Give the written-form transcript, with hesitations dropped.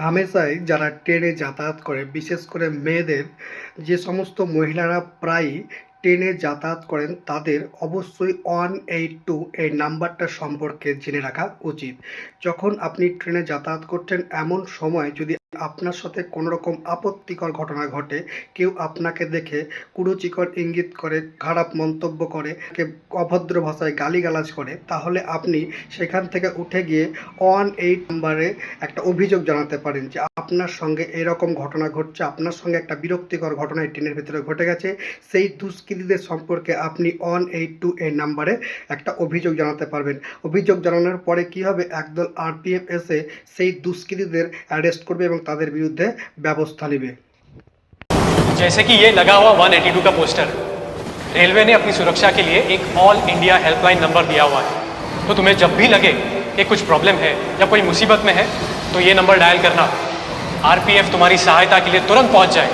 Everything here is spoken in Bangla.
হামেশাই যারা ট্রেনে যাতায়াত করে, বিশেষ করে মেয়েদের, যে সমস্ত মহিলারা প্রায়ই ট্রেনে যাতায়াত করেন তাদের অবশ্যই 182 এই নাম্বারটা সম্পর্কে জেনে রাখা উচিত। যখন আপনি ট্রেনে যাতায়াত করছেন এমন সময় যদি আপনার সাথে কোনো রকম আপত্তিকর ঘটনা ঘটে, কেউ আপনাকে দেখে কুরুচিকর ইঙ্গিত করে, খারাপ মন্তব্য করে, অভদ্র ভাষায় গালিগালাজ করে, তাহলে আপনি সেখান থেকে উঠে গিয়ে 1-8 নাম্বারে একটা অভিযোগ জানাতে পারেন যে আপনার সঙ্গে এরকম ঘটনা ঘটছে, আপনার সঙ্গে একটা বিরক্তিকর ঘটনা এই ট্রেনের ভিতরে ঘটে গেছে। সেই দুষ্কৃতীদের সম্পর্কে আপনি 182 এই নাম্বারে একটা অভিযোগ জানাতে পারবেন। অভিযোগ জানানোর পরে কি হবে, একদল আরপিএফ এসে সেই দুষ্কৃতীদের অ্যারেস্ট করবে এবং তাদের বিরুদ্ধে ব্যবস্থা নেবে। जैसे कि ये लगा हुआ 182 का पोस्टर, रेलवे ने अपनी सुरक्षा के लिए एक ऑल इंडिया हेल्पलाइन नंबर दिया हुआ है। तो तुम्हें जब भी लगे कि कुछ प्रॉब्लम है या कोई मुसीबत में है तो ये नंबर डायल करना। आरपीएफ तुम्हारी सहायता के लिए तुरंत पहुंच जाए।